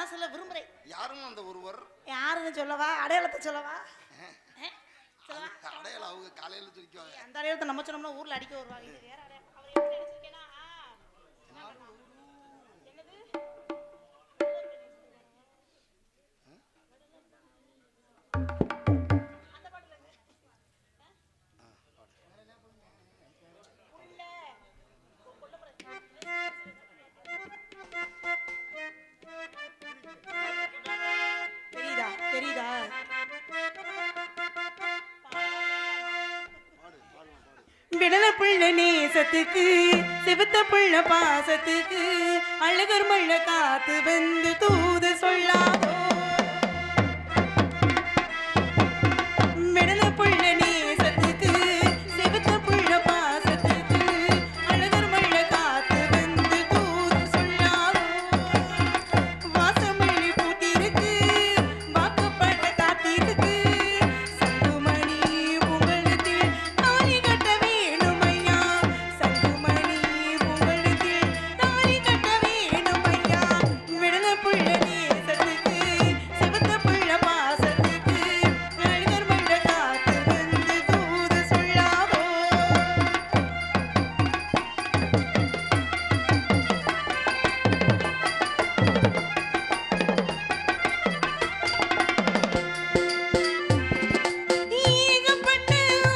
மனசுல விரும்புறேன். யாரும் அந்த ஒருவர் யாருன்னு சொல்லவா? அடையாளத்தை சொல்லவா? அடையாளம் அவங்க காலையில சொல்லிக்குவாங்க. அந்த அடையாளத்தை நம்ம சொன்னோம்னா ஊர்ல அடிக்க வருவாங்க. இது வேற அடையாளம். அவர் எப்படி நினைச்சிருக்கேன்னா தெரியுதா? தெரியுதா? விடல புள்ள நேசத்துக்கு சிவத்த புள்ள பாசத்துக்கு அழகர் மள்ள காத்து வந்து தூது சொல்லாதோ. விடல புள்ள நேசத்துக்கு சிவத்த புள்ள பாசத்துக்கு அழகர் மள்ள காத்து வந்து தூது சொல்லாதோ. வாசமல்லி பூத்திருக்கு வாக்கப்பட்ட காத்திருக்கு சங்குமணி உங்களுக்கு தாலி கட்ட வேணுமையா. சங்குமணி உங்களுக்கு தாலி கட்ட வேணுமையா. விடல புள்ள நேசத்துக்கு சிவத்த புள்ள பாசத்துக்கு அழகர் மள்ள காத்து வந்து தூது சொல்லாதோ. ஈகப்பட்ட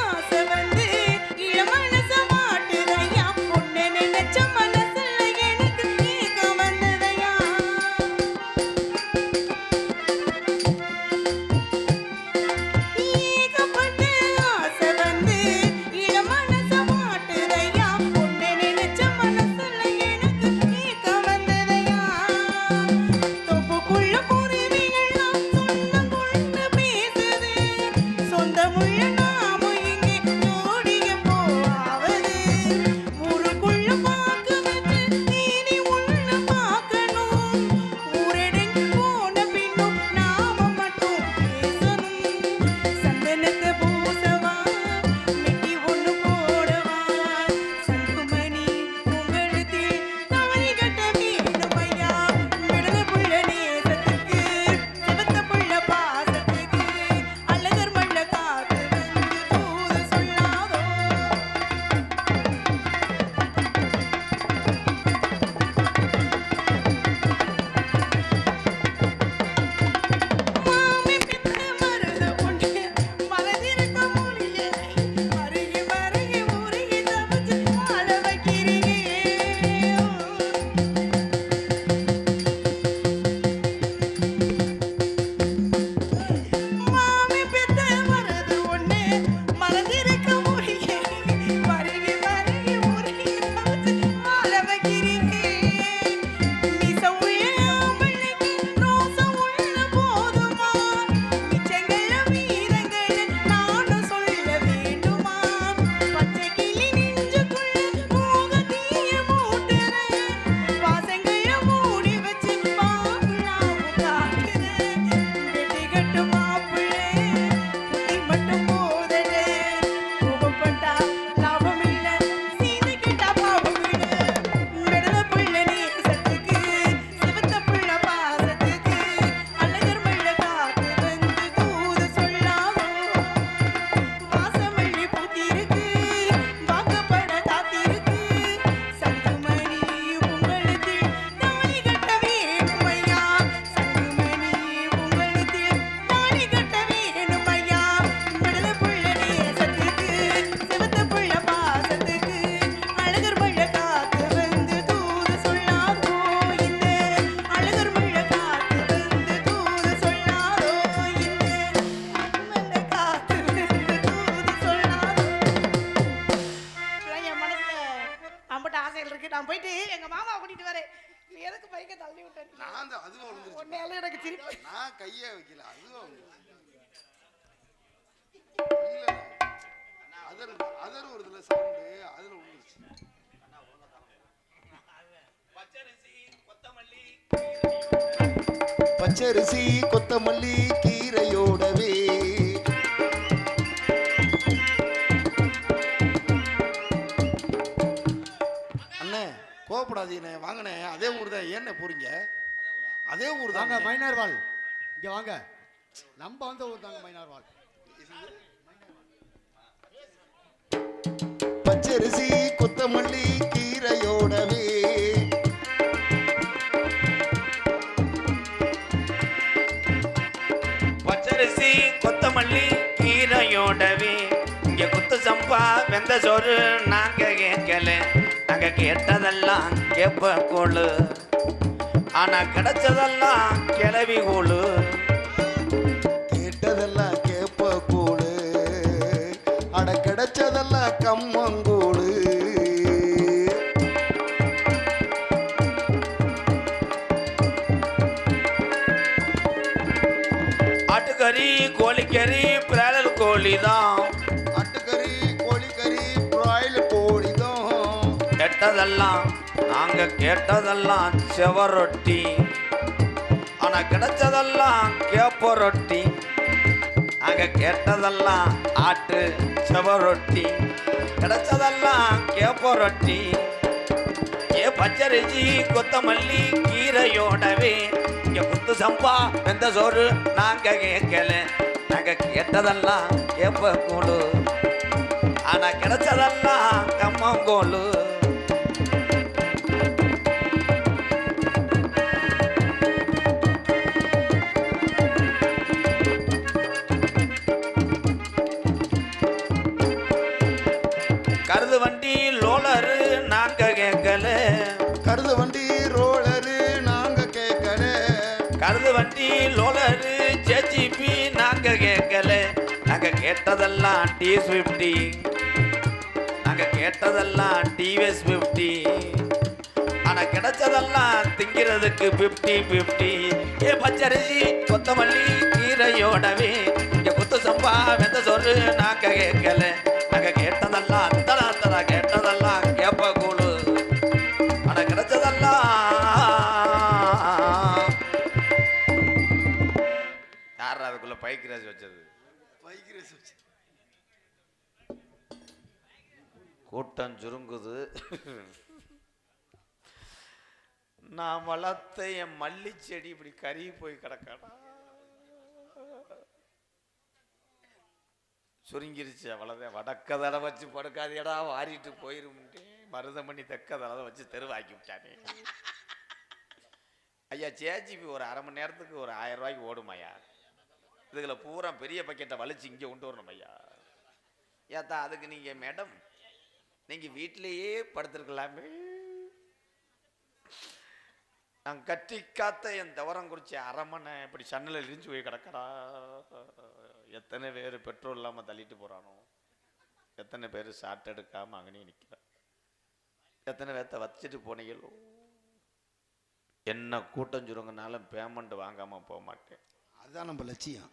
ஆசை வந்து இளமனச மாட்டுதையா. உன்னை நினைச்ச மனசுல எனக்கு ஏக்கம் வந்ததையா. ஈகப்பட்ட ஆசை வந்து இளமனச மாட்டுதையா. உன்னை நினைச்ச மனசுல எனக்கு ஏக்கம் வந்ததையா. தொப்புக்குள்ள குருவிகள்லாம் சொந்தம் கொண்டு பேசுது. சொந்தமுள்ள நாமும் இங்கே ஜோடிய போவது. ஊருக்குள்ள பாக்கு வச்சு நீ உள்ள பார்க்கணும். ஊரடங்கி போன பின்னும் நாம மட்டும் பேசணும். சந்தனத்தை பூசவா மெட்டி ஒண்ணு போடவா. சங்குமணி உங்களுக்கு தாலி கட்ட வேணுமையா. விடல புள்ள நேசத்துக்கு சிவத்த புள்ள பாசத்துக்கு அழகர் மள்ள காத்து வந்து தூது சொல்லாதோ. மாமி பித்த மருத பொண்ணு மலதிருக்க முடியல. மருகி மருகி உருகி தவிச்சு வாழ வைக்கிறீங்க. மாமி பித்த மருத ஒண்ணு மலதிருக்க முடியல. மருகி மருகி உருகி தவிச்சு வாழ வைக்கிறீங்க. மீச உள்ள ஆம்பளைக்கு ரோசம் உள்ள போதுமா. மிச்சங்கள வீரங்கள நானும் சொல்ல வேண்டுமா. பச்சை கிளி நெஞ்சுக்குள்ள மோகத்தீய மூட்டுறேன். வாசங்கள மூடி வச்சு பாகுலாவும் காட்டுறேன். வெட்டி கட்டு மாப்பிள்ளை புத்தி மட்டும் போதலே. கோபப்பட்டா லாபம் இல்ல சீதை கிட்டா பாவம் இல்ல. விடல புள்ள நேசத்துக்கு சிவத்த புள்ள பாசத்துக்கு அழகர் மள்ள காத்து வந்து தூது சொல்லாதோ. வாசமல்லி பூத்திருக்கு வாக்கப்பட காத்திருக்கு சங்குமணி உங்களுக்கு தாலி கட்ட வேணுமையா. சங்குமணி உங்களுக்கு தாலி கட்ட வேணுமையா. விடல புள்ள நேசத்துக்கு சிவத்த புள்ள பாசத்துக்கு அழகர் மள்ள காத்து வந்து தூது சொல்லாதோ. இந்த அழகர் மள்ள காத்து வந்து தூது சொல்லாதோ. இந்த மள்ள காத்து வந்து தூது சொல்லாதோ. என் மனசுல அம்பட்ட ஆசைகள் இருக்கு. நான் போயிட்டு எங்க மாமா கூட்டிட்டு வரேன். நீ எதுக்கு பைக்க தள்ளி விட்ட? நான் அந்த அதுவும் விழுந்துருச்சு. உன்னையால எனக்கு சிரிப்பு. நான் கையே வைக்கல அதுவும் விழுந்துருச்சு. இல்ல அதர் அதர் ஒரு இதுல சவுண்டு அதுல விழுந்துருச்சு. பச்சரிசி கொத்தமல்லி கீரையோடவே அண்ணே கோவப்படாதீங்கண்ணே. வாங்கண்ணே அதே ஊர் தான். ஏண்ணே போறீங்க? அதே ஊர் வாங்க தாங்க. மைனார்வாள், இங்க வாங்க. நம்ம வந்த ஊர் தாங்க மைனார்வாள். பச்சரிசி கொத்தமல்லி கீரையோடவே பச்சரிசி கொத்தமல்லி கீரையோடவே இங்க குத்து சம்பா வெந்த சோறு நாங்க கேட்கல. நாங்க கேட்டதெல்லாம் கேப்ப கோளு, ஆனா கிடைச்சதெல்லாம் கிளவி கூழு. கேட்டதெல்லாம் கேப்ப கூழு, அட கிடைச்சதெல்லாம் கம்மங்கூழு. ஆட்டுக்கறி கோழிக்கறி பிராய்லர் கோழி தான். ஆட்டுக்கறி கோழிக்கறி பிராய்லர் கோழி தான். கேட்டதெல்லாம் நாங்க கேட்டதெல்லாம் செவரொட்டி, ஆனா கிடைச்சதெல்லாம் கேப்ப ரொட்டி. நாங்க கேட்டதெல்லாம் ஆட்டு செவரொட்டி, கிடைச்சதெல்லாம் கேப்ப ரொட்டி. ஏ பச்சரிசி கொத்தமல்லி கீரையோடவே இங்க குத்து சம்பா வெந்த சோறு நாங்க கேட்கல. நாங்க கேட்டதெல்லாம் கேப்ப கூழு, ஆனா கிடைச்சதெல்லாம் கம்மங்கோளு. கருது வண்டி லோலரு நாங்க கேட்கல. கருது வண்டி ரோலரு நாங்க கேட்கல. கருது வண்டி லோலரு ஜேஜிபி நாங்க கேட்கல. நாங்க கேட்டதெல்லாம் T50, நாங்க கேட்டதெல்லாம் டிவிஎஸ் 50, ஆனா கிடைச்சதெல்லாம் திங்கிறதுக்கு 50-50. ஏ பச்சரிசி கொத்தமல்லி கீரையோடவே இங்க குத்து சம்பா வெந்த சோறு நாங்க கேட்கல. நாங்க கேட்டதெல்லாம் தரா தரா கேட்டதெல்லாம் கேப்ப கூழு, ஆனா கிடைச்சதெல்லாம் யார் அதுக்குள்ள பைக் ரேஸ் வச்சது? வைக்கிறேன் வச்சு. கூட்டம் சுருங்குது. நான் வளர்த்த என் மல்லி செடி இப்படி கருகி போய் கிடக்கடா. சுருங்கிருச்சு அவ்வளோதான். வடக்க தடவை வச்சு படுக்காதேடா வாரிட்டு போயிருமுட்டே. மருதமணி தெக்க தடவை வச்சு தெருவாக்கி விட்டானே. ஐயா ஜேஜிபி ஒரு அரை மணி நேரத்துக்கு ஒரு 1000 ரூபாய்க்கு ஓடும் ஐயா. இதுல பூரா பெரிய பக்கெட்டை வலிச்சு இங்கே கொண்டு வரணும் ஐயா. ஏத்தா அதுக்கு நீங்க மேடம் நீங்க வீட்டிலேயே படுத்திருக்கலாமே. நான் கட்டி காத்த என் தவறங்குறிச்சி அரமனை இப்படி சன்னில் இடிஞ்சு போய் கிடக்கடா. எத்தனை பேர் பெட்ரோல் இல்லாமல் தள்ளிட்டு போறானோ, எத்தனை பேர் ஷார்ட் எடுக்காம அங்கனே நிற்கிற, எத்தனை பேர்த்த வச்சுட்டு போனீங்களோ. என்ன கூட்டம் சுருங்கினாலும் பேமெண்ட் வாங்காம போக மாட்டேன். அதுதான் நம்ம லட்சியம்.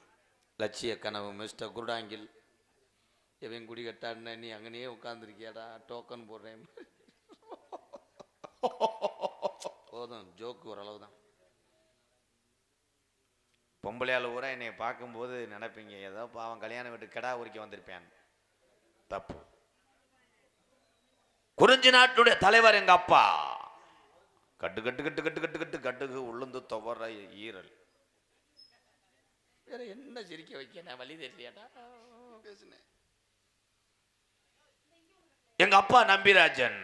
லட்சிய கனவு மிஸ்டர் குருடாங்கில். எவன் குடி கட்டான்னு நீ அங்கனையே உட்காந்துருக்கியாடா, டோக்கன் போடுறேன். போதும், ஜோக்கு ஓரளவு தான். பொம்பளையால் ஊரா என்னை பார்க்கும்போது நினைப்பீங்க ஏதோ பாவம் கல்யாணம் வீட்டு கெடா உரிக்க வந்திருப்பேன். தப்பு. குறிஞ்சி நாட்டுடைய தலைவர் எங்க அப்பா. கட்டு கட்டு கட்டு கட்டு கட்டு கட்டு கட்டுக்கு உளுந்து துவர ஈரல். வேற என்ன சிரிக்க வைக்க நான் வழி தெரியலையாடா. எங்க அப்பா நம்பிராஜன்.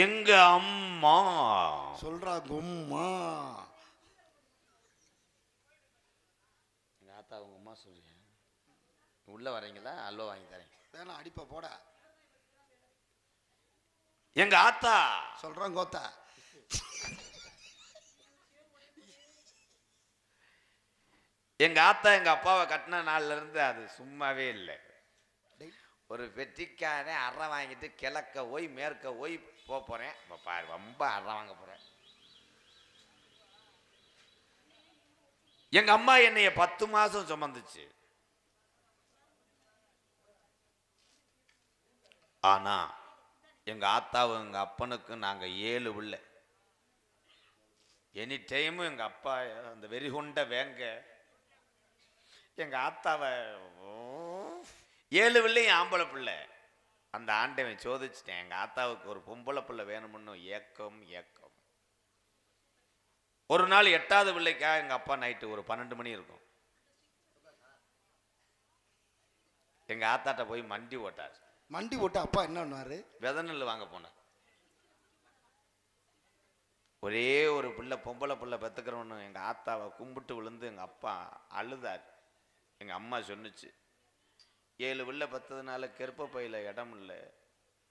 எங்க அம்மா சொல்றா கும்மா. எங்க ஆத்தா உங்க அம்மா சொல்றீங்க. உள்ள வரீங்களா? அல்வா வாங்கி தரேன். வேணா அடிப்ப போட. எங்க ஆத்தா சொல்றான் கோத்தா. எங்க ஆத்தா எங்க அப்பாவை கட்டின நாள்ல இருந்து அது சும்மாவே இல்லை. ஒரு வெற்றிக்காரன் அறை வாங்கிட்டு கிழக்க போய் மேற்க போய் போறேன். பாரு ரொம்ப அறை வாங்க போறேன். எங்க அம்மா என்னைய 10 மாசம் சுமந்துச்சு. ஆனா எங்க ஆத்தாவும் எங்க அப்பனுக்கு நாங்க 7 பிள்ளை. எனி டைமும் எங்க அப்பா அந்த வெறிகொண்ட வேங்க எங்க ஆத்தாவை 7 பிள்ளையும் ஆம்பளை பிள்ளை. அந்த ஆண்டவன் சோதிச்சிட்டேன். எங்க ஆத்தாவுக்கு ஒரு பொம்பளை பிள்ளை வேணும்னு ஏக்கம் ஏக்கம். ஒரு நாள் 8வது பிள்ளைக்காக எங்க அப்பா நைட்டு ஒரு 12 மணி இருக்கும், எங்க ஆத்தாட்ட போய் மண்டி ஓட்டார். மண்டி ஓட்ட அப்பா என்ன பண்ணுவாரு? வித நெல் வாங்க போனார். ஒரே ஒரு பிள்ளை பொம்பளை பிள்ளை பெற்றுக்கிறவனு எங்க ஆத்தாவை கும்பிட்டு விழுந்து எங்க அப்பா அழுதார். எங்க அம்மா சொன்னுச்சு, 7 பிள்ளை பெற்றதுனால கெருப்ப பையில இடம் இல்லை,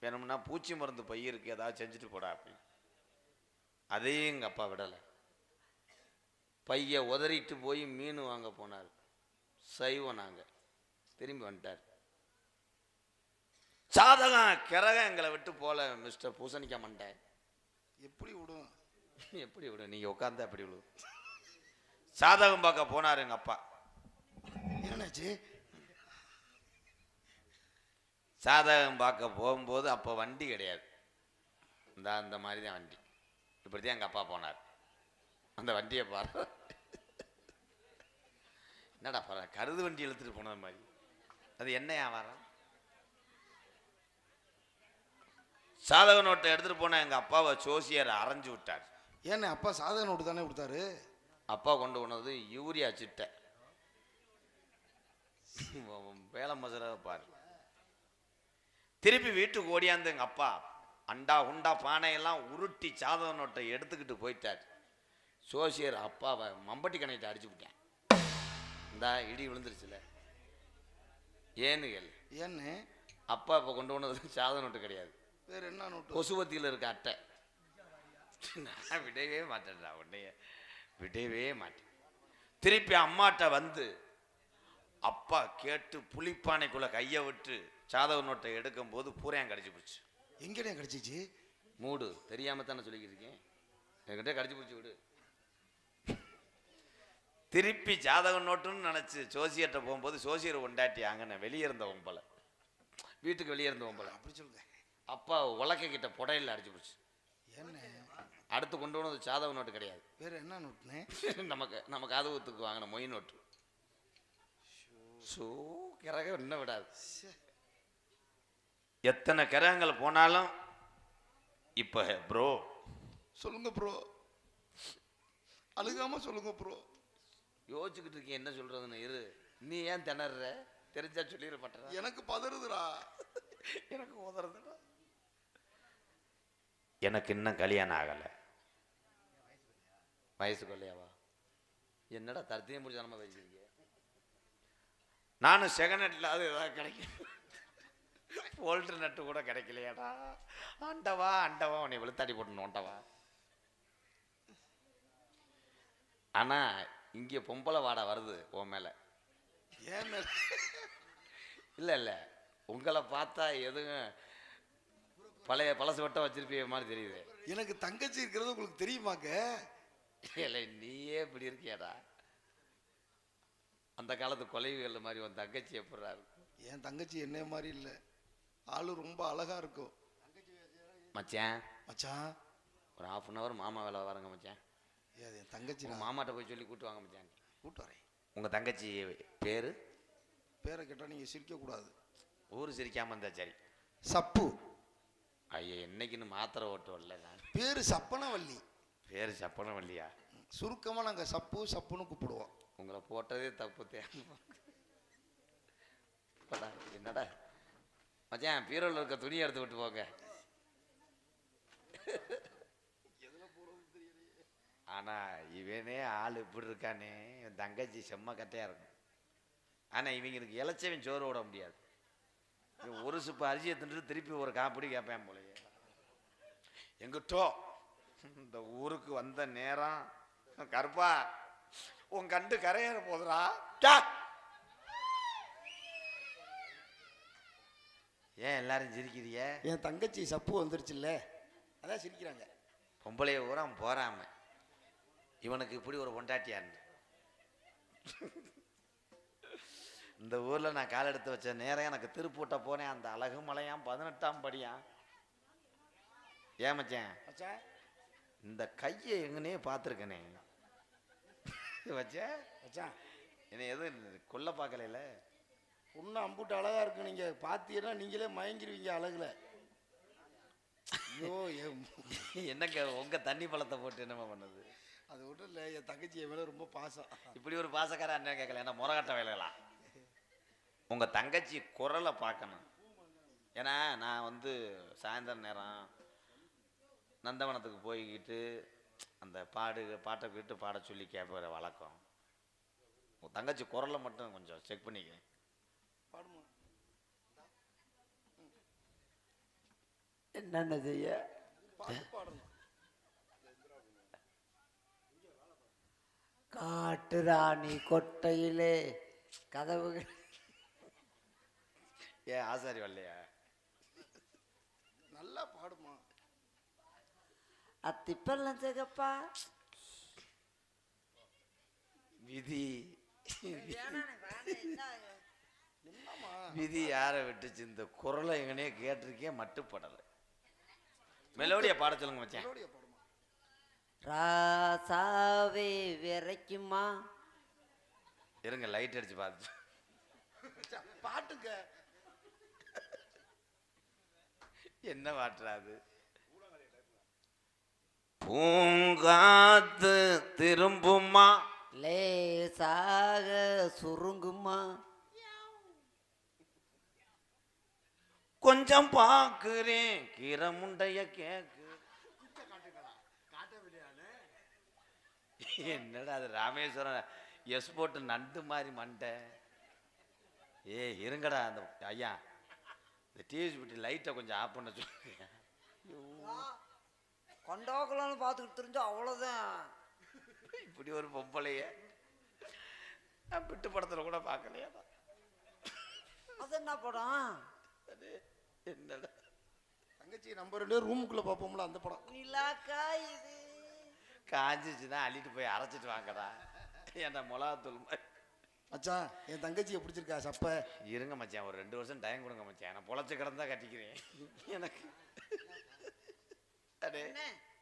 வேணும்னா பூச்சி மருந்து பை இருக்கு, ஏதாவது செஞ்சுட்டு போடா அப்படி. அதையும் எங்க அப்பா விடலை. பைய உதறிட்டு போய் மீன் வாங்க போனார். சைவம் நாங்க திரும்பி வந்துட்டார். சாதகம் கிரகம் எங்களை விட்டு போல மிஸ்டர் பூசணிக்க மாட்டேன். எப்படி விடும்? எப்படி விடும்? நீங்க உட்கார்ந்தா எப்படி விடும்? சாதகம் பார்க்க போனார் எங்க அப்பா. என்னாச்சு? சாதகம் பார்க்க போகும்போது அப்போ வண்டி கிடையாது, இந்த மாதிரி தான் வண்டி. இப்படிதான் எங்க அப்பா போனார். அந்த வண்டியை பாரு, என்னடா பாரு, கருது வண்டி இழுத்துட்டு போனது மாதிரி. அது என்ன வியாபாரம்? சாதக நோட்டை எடுத்துட்டு போன எங்க அப்பாவை ஜோசியர் அரைஞ்சு விட்டார். ஏன்னா அப்பா சாதக நோட்டு தானே கொடுத்தாரு. அப்பா கொண்டு போனது யூரியா சிட்டை. வேலை மசர பாரு. திருப்பி வீட்டுக்கு ஓடியாந்து எங்க அப்பா அண்டா உண்டா பானையெல்லாம் உருட்டி சாதக நோட்டை எடுத்துக்கிட்டு போயிட்டார். ஜோசியர் அப்பாவை மம்பட்டி கணையிட்டு அடிச்சு விட்டேன். இந்தா இடி விழுந்துருச்சுல. ஏன்னு கேளு. ஏன்னு? அப்பா இப்போ கொண்டு போனது சாதக நோட்டு கிடையாது, வேற என்ன நோட்டு? கொசுவத்தியில் இருக்க அட்டை. நான் விடவே மாட்டேன்டா, உன்னைய விடவே மாட்டேன். திருப்பி அம்மாட்ட வந்து அப்பா கேட்டு புளிப்பானைக்குள்ள கையை விட்டு சாதக நோட்டை எடுக்கும் போது பூரையான் கடிச்சு போச்சு. எங்கடா கடிச்சிச்சு? மூடு தெரியாம தானே சொல்லிக்கிட்டு இருக்கேன், என்கிட்ட கடிச்சு போச்சு விடு. திருப்பி ஜாதக நோட்டுன்னு நினைச்சு ஜோசியர்கிட்ட போகும்போது ஜோசியர் கொண்டாட்டி அங்கே வெளியே இருந்தவன் போல, வீட்டுக்கு வெளியே இருந்தவன் போல. அப்படி சொல்லுங்க. அப்பா உலக்க கிட்ட புடையில அடிச்சு போச்சு. என்ன? அடுத்து கொண்டு போனது சாதக நோட்டு கிடையாது, வேற என்ன நோட்டுன்னு? நம்ம காதுகுத்துக்கு வாங்கின மொய் நோட்டு. ஸோ கிரகம் இன்னும் விடாது. எத்தனை கிரகங்கள் போனாலும் இப்ப ப்ரோ சொல்லுங்க ப்ரோ, அழுகாம சொல்லுங்க ப்ரோ. யோசிச்சுக்கிட்டு இருக்கேன் என்ன சொல்றதுன்னு. இரு, நீ ஏன் திணற? தெரிஞ்சா சொல்லிட மாட்டேன். எனக்கு பதறுதுடா, எனக்கு உதறதுடா. எனக்கு இன்னும் கல்யாணம் ஆகலை. வயசு கொள்ளையாவா? என்னடா தரத்தையும் முடிச்ச நம்ம வச்சிருக்கீங்க. நானும் செகண்ட் ஹேண்ட்ல அது ஏதாவது கிடைக்கும், போல்ட்ரு நட்டு கூட கிடைக்கலையாடா. ஆண்டவா ஆண்டவா, உன்னை வெளுத்தாடி போட்டு நோண்டவா. ஆனா இங்கே பொம்பளை வாடை வருது உன் மேல. ஏன் மேல? இல்லை இல்லை, உங்களை பார்த்தா எதுவும் பழசு வட்டம் வச்சிருப்பீங்க மாதிரி தெரியுது. எனக்கு தங்கச்சி இருக்கிறது உங்களுக்கு தெரியுமாங்க? இல்லை, நீயே இப்படி இருக்கியாடா. அந்த காலத்து கொலைவுகள் மாதிரி உன் தங்கச்சி எப்படா இருக்கும்? என் தங்கச்சி என்ன மாதிரி இல்லை, ஆளு ரொம்ப அழகா இருக்கும். மச்சான் மச்சான் ஒரு 1/2 hour மாமா வேலை வரங்க மச்சான். என் தங்கச்சி மாமாட்ட போய் சொல்லி கூட்டு வாங்க மச்சான். கூட்டு வரேன். உங்க தங்கச்சி பேரு? பேரை கேட்டா நீங்க சிரிக்க கூடாது. ஊரு சிரிக்காம இருந்தா சரி. சப்பு. ஐயா, என்னைக்குன்னு மாத்திரை ஓட்டு வரல நான். பேரு சப்பனவல்லி. பேரு சப்பனவல்லியா? சுருக்கமா நாங்க சப்பு சப்புன்னு கூப்பிடுவோம். உங்களை போட்டதே தப்பு தேவை. என்னடா மச்சான், பீரோல இருக்க துணியை எடுத்து விட்டு போங்க. ஆனா இவனே ஆள் இப்படி இருக்கானே, என் தங்கச்சி செம்ம கட்டையா இருக்கும். ஆனா இவங்களுக்கு இளைச்சவன் சோறு விட முடியாது. ஒரு சுப்பு அரிசியை தின்ட்டு திருப்பி ஒரு காப்பிடி கேட்பேன் போலயே. எங்கிட்டோ இந்த ஊருக்கு வந்த நேரம் கருப்பா உன் கண்டு கரையேற போதுரா. ஏன் எல்லாரும் சிரிக்கிறிய? என் தங்கச்சி சப்பு வந்துருச்சுல்ல, அதான் சிரிக்கிறாங்க. பொம்பளைய ஊரம் போறாம இவனுக்கு இப்படி ஒரு பொண்டாட்டியான்னு. இந்த ஊர்ல நான் கால் எடுத்து வச்ச நேரம் எனக்கு திருப்பூட்ட போனேன். அந்த அழகு மலையாம் 18ஆம் படியான். ஏன் மச்சான், இந்த கையை எங்கனே பார்த்துருக்கனே வச்ச. மச்சான் என்ன எதுவும் கொல்ல பார்க்கல. பொண்ணு அம்புட்டு அழகா இருக்கு, நீங்க பாத்தீங்கன்னா நீங்களே மயங்கிருவீங்க அழகுல. ஐயோ என்னங்க உங்க தண்ணி பழத்தை போட்டு என்னமா பண்ணுது? அது ஒன்றும் இல்லை, என் தங்கச்சி என் மேல ரொம்ப பாசம். இப்படி ஒரு பாசக்கார அண்ணன் கேட்கல, என்ன முறகட்ட வேலைகளா? உங்க தங்கச்சி குரலை பார்க்கணும். ஏன்னா நான் வந்து சாயந்தரம் நேரம் நந்தவனத்துக்கு போய்கிட்டு அந்த பாட்டை விட்டு பாட சொல்லி கேட்பற வழக்கம். உங்க தங்கச்சி குரலை மட்டும் கொஞ்சம் செக் பண்ணிக்க. பாடுமா? என்னென்ன செய்ய? பாட்டு பாடணும். காட்டுராணி கொட்டையிலே கதவுகள். ஏன் ஆசாரி வரலையா? நல்லா பாடுமா? அத்திப்பெல்லாம் சிகப்பா விதி என்னம்மா விதி யாரை விட்டுச்சு? இந்த குரலை எங்கனே கேட்டிருக்கே, மட்டுப்படலை. மெலோடியா பாட சொல்லுங்க மச்சான். மெலோடியா பாடுமா? ராசாவே விரைக்குமா. இருங்க லைட் அடிச்சு பார்த்து பாட்டுங்க. என்ன பாட்டுறாது? பூங்காத்து திரும்புமா, லேசாக சுருங்குமா. கொஞ்சம் பாக்குறேன் கீரை முண்டைய கேக்கு. என்னடா அது ராமேஸ்வரம் எஸ் போட்டு நண்டு மாதிரி மண்டை. இருங்கடா அந்த ஐயா, இந்த டிவி லைட்டை கொஞ்சம் ஆஃப் பண்ண சொல்லுங்க. கொண்டாக்கலாம்னு பார்த்துக்கிட்டு தெரிஞ்சா அவ்வளோதான். இப்படி ஒரு பொம்பளைய நான் விட்டு படத்துல கூட பார்க்கலையா? அது என்ன படம்? என்னடா தங்கச்சி நம்ம 2 பேரும் ரூமுக்குள்ள பார்ப்போம்ல, அந்த படம். நிலாக்கா இது காஞ்சிச்சுன்னா அள்ளிட்டு போய் அரைச்சிட்டு வாங்கடா. ஏன்டா மிளகாத்தூள் மாதிரி. மச்சான் என் தங்கச்சியை பிடிச்சிருக்கா சப்ப? இருங்க மச்சான், ஒரு 2 வருஷம் டைம் கொடுங்க மச்சான். நான் பொழைச்சு கிடந்தா கட்டிக்கிறேன். எனக்கு அடே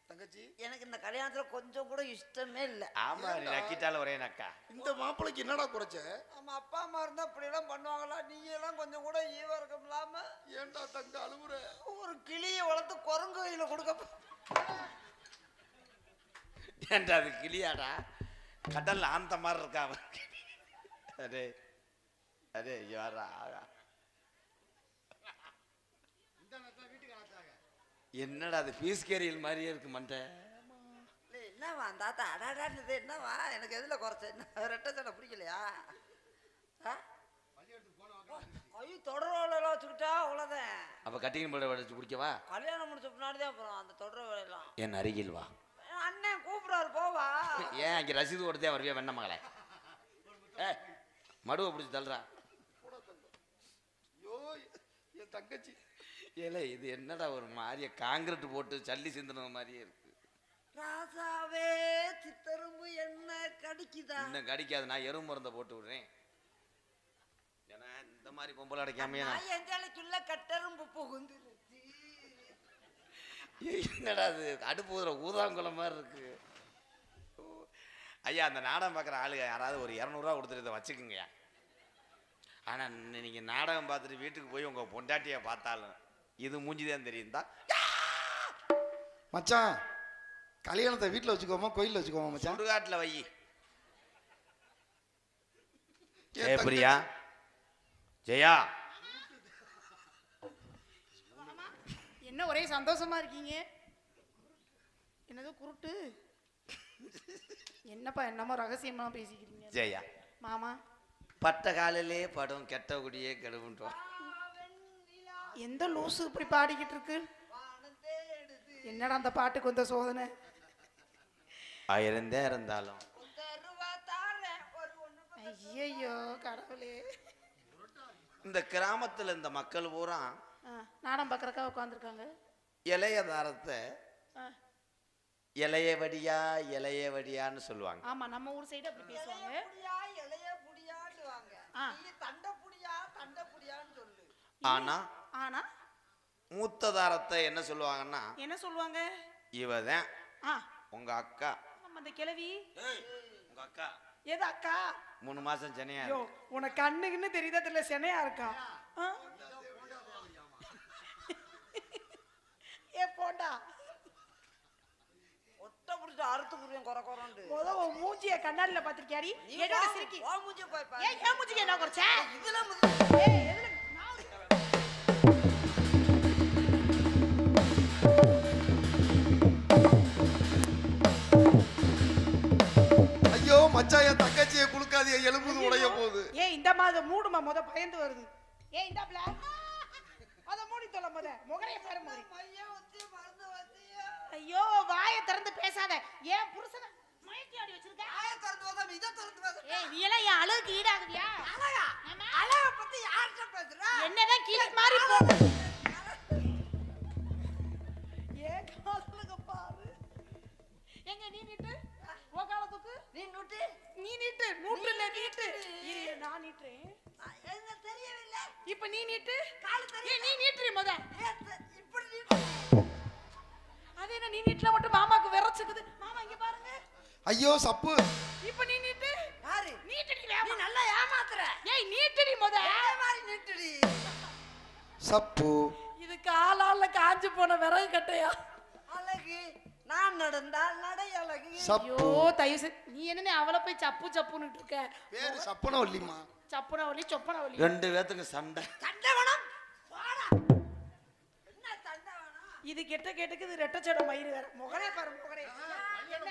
தங்கச்சி எனக்கு இந்த கல்யாணத்துல கொஞ்சம் கூட இஷ்டமே இல்லை. ஆமா, நீ நக்கிட்டால ஒரே நக்கா. இந்த மாப்பிளைக்கு என்னடா குறைச்ச? நம்ம அப்பா அம்மா இருந்தா இப்படி எல்லாம் பண்ணுவாங்களா? நீங்க எல்லாம் கொஞ்சம் கூட ஈவரக்கம் இல்லாம ஏன்டா தங்க அழுகுற? ஒரு கிளியை வளர்த்து குரங்கு கையில கொடுக்க. ஏன்டா அது கிளியாடா? கடல்ல ஆந்த மாதிரி இருக்கா அவன். அரே அரே யாரா? என்னடா அது பீஸ் கேரியல் மாதிரியே இருக்கு மண்டை. என்னவா தாத்தா அடாடாது? என்னவா எனக்கு எதுல குறைச்ச? என்ன ரெட்டை சடை பிடிக்கலையா? கை தொடர்வாளெல்லாம் வச்சுக்கிட்டா அவ்வளோதான். அப்ப கட்டிங் போட வச்சு குடிக்கவா? கல்யாணம் முடிச்ச பின்னாடிதான் அப்புறம் அந்த தொடர் வேலையெல்லாம். என் அருகில் வா. அண்ணன் கூப்பிடாரு போவா. ஏன் இங்க ரசீது கொடுத்தே வருவியா வெண்ண மகளே? மடுவை பிடிச்சி தள்ளுறா. ஐயோ என் தங்கச்சி. ஏலே இது என்னடா ஒரு மாதிரிய காங்கிரீட் போட்டு சல்லி சிந்தின மாதிரியே இருக்கு. ராசாவே சித்தரும்பு என்ன கடிக்குதா? இன்னும் கடிக்காது, நான் எறும்பு மருந்தை போட்டு விடுறேன். ஏன்னா இந்த மாதிரி பொம்பளை அடைக்காமையே எஞ்சாலைக்குள்ள கட்டரும்பு புகுந்துருச்சு. என்னடா அது அடுப்பு ஊதுற ஊதாங்குளம் மாதிரி இருக்கு. ஐயா அந்த நாடகம் பார்க்குற ஆளுங்க யாராவது ஒரு 200 ரூபா கொடுத்துட்டு இதை வச்சுக்குங்கய்யா. ஆனால் நீங்கள் நாடகம் பார்த்துட்டு வீட்டுக்கு போய் உங்கள் பொண்டாட்டியை பார்த்தாலும் இது மூஞ்சிதான் தெரியும் தான். மச்சான் கல்யாணத்தை வீட்டில் வச்சுக்கோமா கோயிலில் வச்சுக்கோமா மச்சான்? சுடுகாட்டில் வை. என் பிரியா ஜெயா என்ன ஒரே சந்தோஷமா இருக்கீங்க? என்னது குருட்டு? என்னப்பா என்னமோ ரகசியமா பேசிக்கிறீங்க? ஜெயா மாமா பட்ட காலிலே படும் கெட்ட குடியே கெடுவுன்றோம். எந்த லூசு இப்படி பாடிக்கிட்டு இருக்கு? என்னடா அந்த பாட்டுக்கு வந்த சோதனை? ஆயிரந்தே இருந்தாலும் ஐயோ கடவுளே. இந்த கிராமத்துல இந்த மக்கள் பூரா நாடம் பக்கறக்கா உட்காந்துருக்காங்க. இளைய தாரத்தை இளைய வடியான்னு சொல்லுவாங்க. ஆமா நம்ம ஊர் சைடு அப்படி பேசுவாங்க. ஆனா ஆனா மூத்த தாரத்தை என்ன சொல்லுவாங்கன்னா, என்ன சொல்லுவாங்க? இவதான் உங்க அக்கா. நம்ம அந்த கிழவி உங்க அக்கா எது அக்கா? 3 மாசம் சென்னையா ஐயோ உனக்கு கண்ணுக்குன்னு தெரியுதா தெரியல, சென்னையா இருக்கா? ஏ போண்டா ஒட்ட புடிச்சு அறுத்து புரியும் குறை குறண்டு. முத உன் மூஞ்சிய கண்ணாடில பாத்திருக்கியாடி? என்னோட சிரிக்கி. ஓ மூஞ்சி போய் பாரு. ஏன் என் மூஞ்சிக்கு என்ன குறைச்ச? இதுல ஏய் எதுல ஐயோ மச்சான் என் தங்கச்சியை குளுக்காதிய எலும்புது உடைய போகுது. ஏய் இந்த மாதம் மூடுமா முத பயந்து வருது. ஏய் இந்த பிளா அத மூடி தொலை முத முகரைய பாரு முகரை. பையன் வச்சு மறந்து வச்சியா. ஐயோ வாயை திறந்து பேசாத. ஏன் புருஷன மயக்கி ஆடி வச்சிருக்க? ஆய திறந்து வந்தா இத திறந்து வந்தா. ஏய் நீ எல்லாம் என் அழகுக்கு ஈடாகுதியா? அழகா? அழக பத்தி யார்ட்ட பேசுற? என்னதான் கீழ மாறி போ. ஏ காலுங்க பாரு. எங்க நீ நீட்டு? ஓ காலத்துக்கு நீ நூட்டி நீ நீட்டு. நூட்டுல நீட்டு. இரு நான் நீட்றேன். என்ன தெரியவில்லை. இப்ப நீ நீட்டு. கால் தெரியல. ஏய் நீ நீட்றி முத. இப்படி நீட்டு. அது என்ன நீ நீட்ல மட்டும் மாமாக்கு விரச்சுக்குது. மாமா இங்க பாருங்க. ஐயோ சப்பு. இப்ப நீ நீட்டு. யாரு? நீட்டுடி நீ வேமா. நல்லா ஏமாத்துற. ஏய் நீட்டுடி முத. அதே மாதிரி நீட்டுடி. சப்பு. இது காலால காஞ்சு போன விறகு கட்டையா? அழகு நான் நடந்தால் நடை அழகு. சப்பு. ஐயோ தயவு செஞ்சு நீ என்ன அவளை போய் சப்பு சப்புன்னு இருக்க? பேரு சப்புன வள்ளிமா. சப்புனவலி சொப்பனவலி. 2 பேத்துக்கு சண்டை. சண்டை வேணும். போடா. என்ன சண்டை வேணும்? இது கெட்ட கேட்டுக்கு இது ரெட்டை சடை மயிறு வேற. முகரே பாரு முகரே. என்ன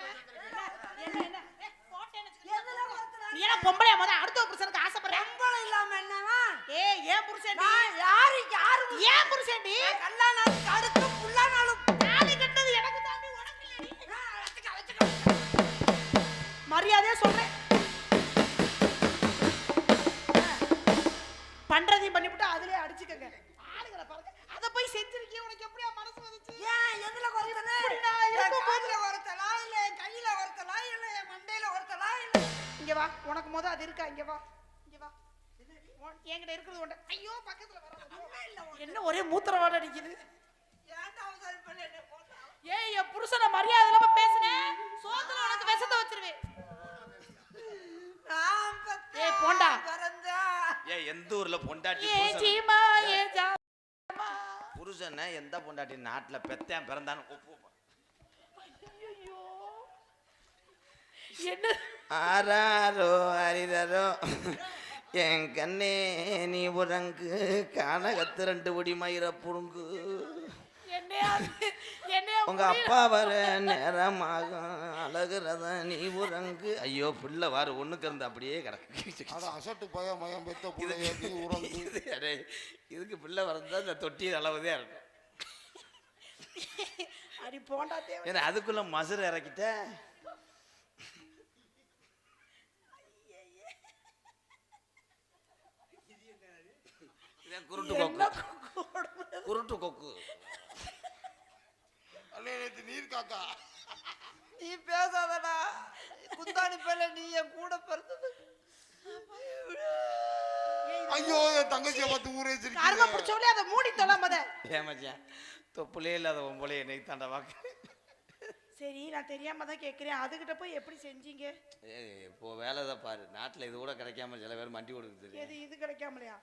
என்ன ஏ போட்டேன்னு எதுல ஒருத்தர நீ என்ன பொம்பளையா முத அடுத்த புருஷனுக்கு ஆசைப்படுற? பொம்பளை இல்லாம என்னவா? ஏய் ஏன் புருஷன்? நான் யாருக்கு யாரு ஏன் புருஷன்டி? கல்லானாலும் கடுத்து புல்லானாலும் தாலி கட்டது எனக்கு தாண்டி உனக்கு இல்லடி. வச்சுக்க. மரியாதையா சொல்றேன். பண்றதையும் பண்ணிவிட்டு அதுலயே அடிச்சுக்கங்க. ஆளுகளை பாருங்க. அத போய் செஞ்சிருக்கீங்க. உனக்கு எப்படியா மனசு வந்துச்சு? ஏன் எதுல குறைச்சல? இப்படி நான் இருக்கும்போது ஒருத்தலா இல்ல என் கையில ஒருத்தலா இல்ல என் மண்டையில ஒருத்தலா இல்ல. இங்க வா. உனக்கு முத அது இருக்கா? இங்க வா. இங்க வா. என்கிட்ட இருக்கிறது ஒண்ணு. ஐயோ பக்கத்துல வர. என்ன ஒரே மூத்திர வாடை அடிக்குது. ஏன்டா அவசரம் பண்ணி என்ன போட்டா? ஏய் என் புருஷனை மரியாதை இல்லாம பேசுனே சோத்துல உனக்கு விஷத்தை வச்சிருவேன். நான் பத்தா ஏய் போண்டா. பறந்தா. ஏன் எந்த ஊர்ல பொண்டாட்டி ஏ புருஷன் ஜீமா ஏ ஜாமா. புருஷனை எந்த பொண்டாட்டி நாட்டுல பெத்தேன் பிறந்தான்னு ஒப்புப்பா. ஐயோ என்ன ஆராரோ அரிரரோ என் கண்ணே நீ உறங்கு கானகத்து 2 ஒடி மயிர புடுங்கு. என்னைய உங்க அப்பா வர நேரமாகும் அழகுறத நீ உறங்கு. ஐயோ பிள்ளை வாரு ஒண்ணுக்கு இருந்து அப்படியே கிடக்கு. அட அசட்டு போய மயம் பெத்த புள்ளைய நீ உறங்கு. அடே, இதுக்கு பிள்ளை வரதா இந்த தொட்டி அளவுதே இருக்கும். அடி போண்டா தேவை. ஏன்னா அதுக்குள்ள மசுரை இறக்கிட்ட. குருட்டு கொக்கு. குருட்டு கொக்கு. அண்ணே நேத்து நீர் காக்கா. நீ பேசாதடா. குந்தாணி பேல நீ என் கூட பிறந்தது. ஐயோ என் தங்கச்சியை பார்த்து ஊரே கரும சிரிக்குது. புடிச்சவளே அத மூடி தொலை முத. ஏமாச்சான் தொப்புலே இல்லாத உம்பளே என்னை தாண்டா வாக்கு. சரி நான் தெரியாம தான் கேக்குறேன். அதுகிட்ட போய் எப்படி செஞ்சீங்க? இப்போ வேலை தான் பாரு. நாட்டில் இது கூட கிடைக்காம சில பேர் மண்டி கொடுக்குது. எது இது கிடைக்காமலையா?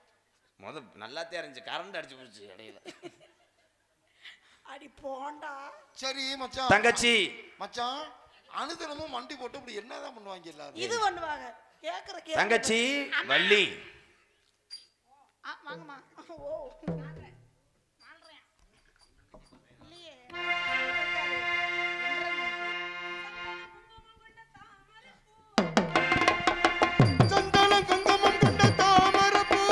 நல்லாத்தே இருந்துச்சு. கரண்ட் அடிச்சு போச்சு இடையில. அடி போண்டா. சரி மச்சான். தங்கச்சி மச்சான் அனுதினமும் மண்டி போட்டு இப்படி என்னதான் பண்ணுவாங்க எல்லாரும்? இது பண்ணுவாங்க. கேக்குற கேக்குற. தங்கச்சி வள்ளி. வாங்கம்மா. ஓ இல்லையே. சந்தனம் குங்குமம் கொண்ட தாமரைப்பூ.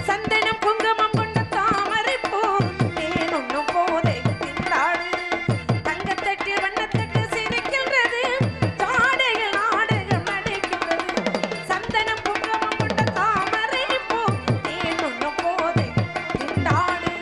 சந்தனம் குங்குமம் கொண்ட தாமரை பூ தேனுண்ணும் போதை திண்டாடு தங்கத்தட்டில் வண்ணத்தட்டு சிரிக்கின்றது ஜாடையில் நாடகம் நடிக்கின்றது. சந்தனம் குங்குமம் கொண்ட தாமரை பூ தேனுண்ணும் போதை திண்டாடு.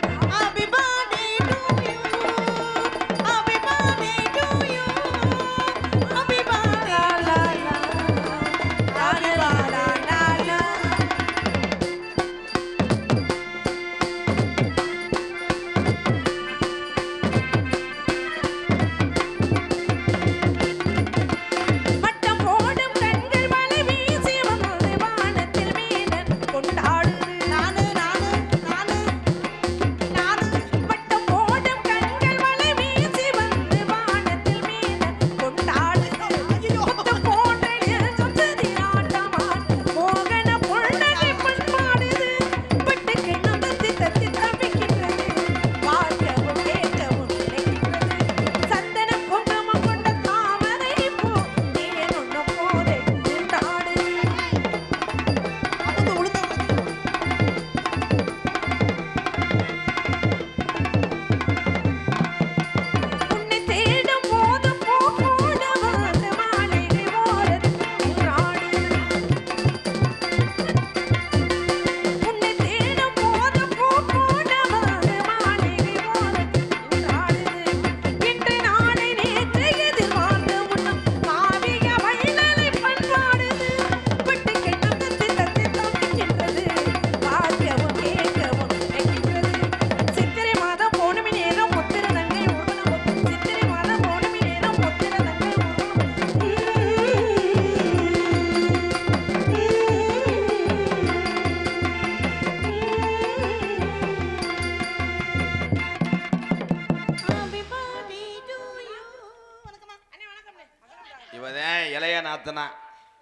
இவதான் இளைய நாத்தனா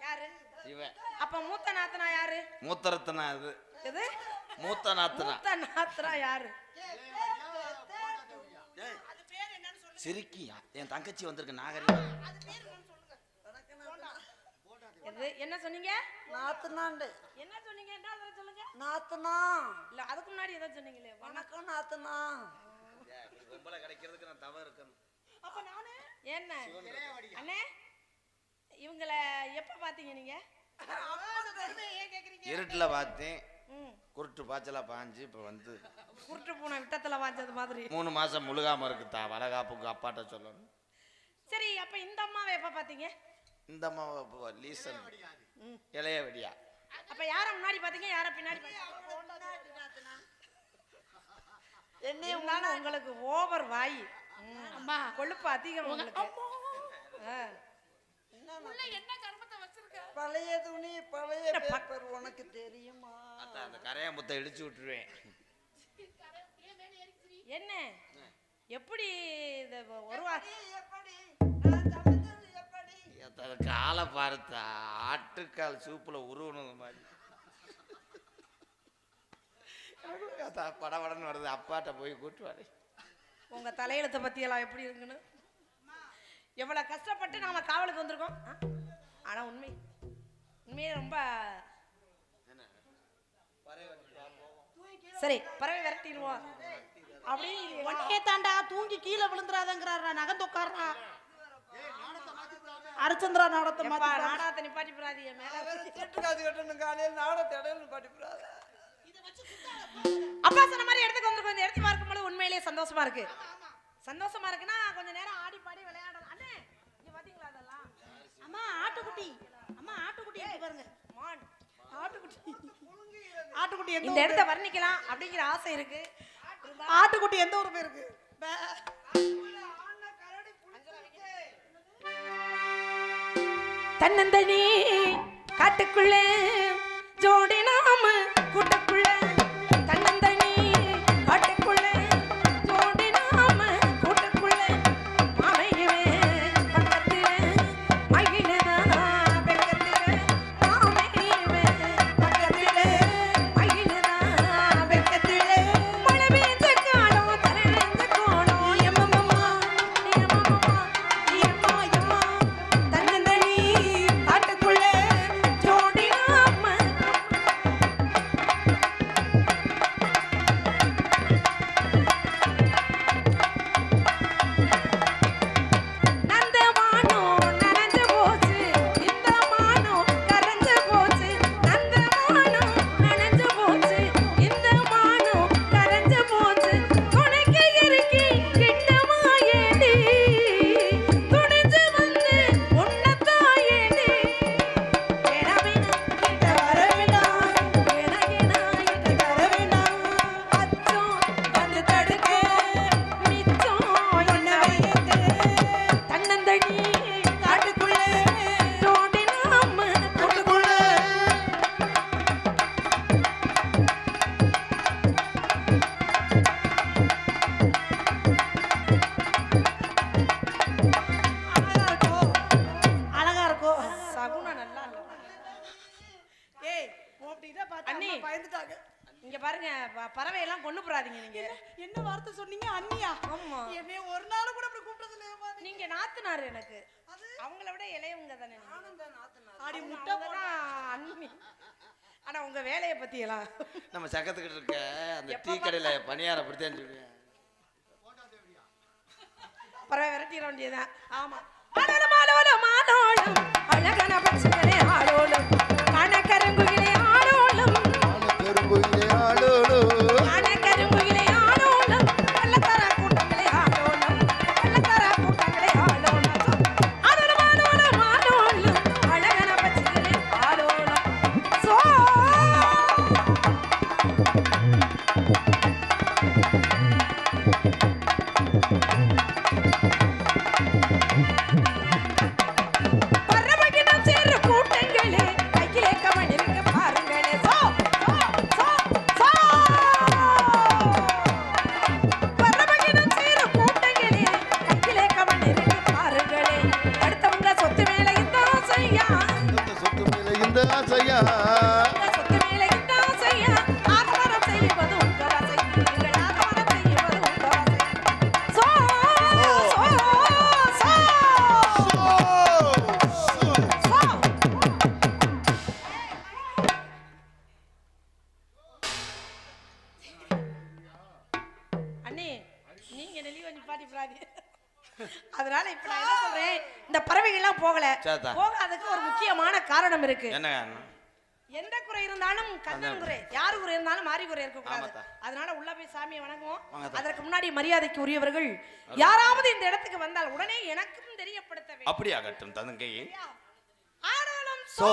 யாரு இவன். அப்ப மூத்த நாத்தனா யாரு? மூத்தரத்தனா அது. எது? மூத்த நாத்தனா. மூத்த நாத்தனா யாரு? சிரிக்கியா என் தங்கச்சி வந்திருக்கு நாகரிகம். எது? என்ன சொன்னீங்க? நாத்துனாண்டு. என்ன சொன்னீங்க? என்ன தடவை சொல்லுங்க. நாத்துனா. இல்ல அதுக்கு முன்னாடி ஏதோ சொன்னீங்களே. வணக்கம் நாத்துனா. பொம்பளை கிடைக்கிறதுக்கு நான் தவறு இருக்கணும். அப்ப நானு என்ன அண்ணே இவங்கள எப்ப பாத்தீங்க நீங்க? இருட்டுல பார்த்தேன். குருட்டு பாய்ச்சலா பாஞ்சு இப்ப வந்து குருட்டு பூனை விட்டத்துல வாஞ்சது மாதிரி 3 மாசம் முழுகாம இருக்குதா. வளகாப்புக்கு அப்பாட்ட சொல்லணும். சரி அப்ப இந்த அம்மாவை எப்ப பாத்தீங்க? இந்த அம்மா லீசன் இளைய வெடியா. அப்ப யார முன்னாடி பாத்தீங்க யார பின்னாடி பாத்தீங்க? என்ன உங்களுக்கு ஓவர் வாய். அம்மா கொழுப்பு அதிகம் உங்களுக்கு. பழைய துணி பழைய பேப்பர் உனக்கு தெரியுமா? அந்த கரையாம்புத்தை இடிச்சு விட்டுருவேன். என்ன எப்படி இது ஒரு காலை பார்த்தா ஆட்டுக்கால் சூப்புல உருவனது மாதிரி படபடன்னு வருது. அப்பாட்ட போய் கூட்டுவாரு. உங்க தலையெழுத்தை பத்தி எல்லாம் எப்படி இருக்குன்னு எவ்வளவு கஷ்டப்பட்டு நாம காவலுக்கு வந்திருக்கோம். ஆனா உண்மையே ரொம்ப சரி பறவை விரட்டிடுவோம் அப்படி ஒன்னே தாண்டா தூங்கி கீழே விழுந்துறாதங்கிறாரா நகந்தொக்காரா அரிச்சந்திரா நாடத்தை நாடகத்தை நிப்பாட்டி போறாதீங்க மேல காது கட்டணும் காலையில் நாடத்தை இடையில பாட்டிப்புறாத. அப்பா சொன்ன மாதிரி இடத்துக்கு வந்திருக்கோம். இந்த இடத்துல பார்க்கும்போது உண்மையிலேயே சந்தோஷமா இருக்கு. சந்தோஷமா இருக்குன்னா கொஞ்ச நேரம் ஆடி பாடி விளையாடலாம். அண்ணே இங்க பாத்தீங்களா அதெல்லாம்? அம்மா ஆட்டுக்குட்டி, அம்மா ஆட்டுக்குட்டி இங்க பாருங்க. மான் ஆட்டுக்குட்டி ஆட்டுக்குட்டி இந்த இடத்தை வர்ணிக்கலாம் அப்படிங்கிற ஆசை இருக்கு. ஆட்டுக்குட்டி எந்த ஊர் பேருக்கு? தன்னந்தனி காட்டுக்குள்ளே ஜோடி நாம கூட்டுக்குள்ளே தன்னந்தனி காட்டுக்குள்ளே ஜோடி நாம கூட்டுக்குள்ளே மாமையவே பக்கத்திலே மகிழதா வெக்கத்திலே மாமையவே பக்கத்திலே மகிழதா வெக்கத்திலே மழை பெய்ஞ்ச காலம் தரணிஞ்ச கோலம் எம்மம்மா எம்மம்மா எம்மா தன்னந்தனி காட்டுக்குள்ளே ஜோடி நாம நந்தமானோ நனைஞ்சு போச்சு இந்த மானோ கரைஞ்சு போச்சு நந்தமானோ நனைஞ்சு போச்சு இந்த மானோ கரைஞ்சு போச்சு துணைக்கு இறுக்கி கிட்டமா ஏடி துணிஞ்சு வந்து உன்னத்தாயேடி வேணாவேணா கிட்ட வரவேணா வேணாவேணா கிட்ட வரவேணா அச்சம் வந்து தடுக்க மிச்சம் என்ன வைத்து தன்னந்தனி காட்டுக்குள்ளே ஜோடி நாம கூட்டுக்குள்ளே அழகா இருக்கும். சகுனம் நல்லா இல்ல. ஏய் அப்படின்னா பார்த்தா அண்ணி. அம்மா பயந்துட்டாங்க. இங்க பாருங்க பறவை எல்லாம் கொண்டு போறாதீங்க நீங்க. என்ன வார்த்தை சொன்னீங்க? அண்ணியா? ஆமா. என்னைய ஒரு நாள் கூட அப்படி கூப்பிட்டது இல்லையேம்மா. நீங்க நாத்தனார் எனக்கு. அவங்கள விட இளையவங்க தானே நீங்க. அடி முட்டை அவங்கதான் அண்ணி. ஆனா உங்க வேலையை பத்தி எல்லாம் நம்ம சக்கத்துக்கிட்டு இருக்க அந்த எப்ப டீ கடையில பணியார அப்படித்தான் சொல்லுவேன். பறவை விரட்டிட வேண்டியதான். ஆமா ஆடோலம் ஆடோலம் ஆடோலம் அழகன பச்சைகளே ஆடோலம் கணக்கருங்குகளே ஆடோலம் பெருங்குயிலே ஆளோடு கணக்கருங்குகளே ஆடோலம் கள்ளத்தர கூட்டங்களே ஆடோலம் கள்ளத்தர கூட்டங்களே ஆடோலம் ஆடோலம் ஆடோலம் ஆடோலம் அழகன பச்சைகளே ஆடோலம் சோ பறவைகிடம் சேர கூட்டங்களே கையிலே கவனிருக்க அதனால இப்ப நான் என்ன சொல்றேன், இந்த பறவைகள்லாம் போகல. சரிதா. போகாததுக்கு ஒரு முக்கியமான காரணம் இருக்கு. என்ன காரணம்? எந்த குறை இருந்தாலும் கண்ணன் குறை, யாரு குறை இருந்தாலும் மாறி குறை இருக்க கூடாது. ஆமாத்தா. அதனால உள்ள போய் சாமியை வணங்குவோம். வாங்கத்தா. அதற்கு முன்னாடி மரியாதைக்கு உரியவர்கள் யாராவது இந்த இடத்துக்கு வந்தால் உடனே எனக்கும் தெரியப்படுத்த வேண்டும். அப்படியாகட்டும் தங்கை. ஆனாலும் சோ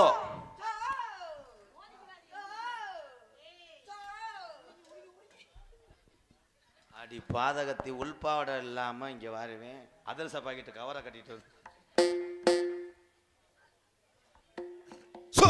அடி பாதகத்தி உள்பாவடை இல்லாம இங்க வருவேன். அதிரச பாக்கெட்டு கவரை கட்டிட்டு வந்து சோ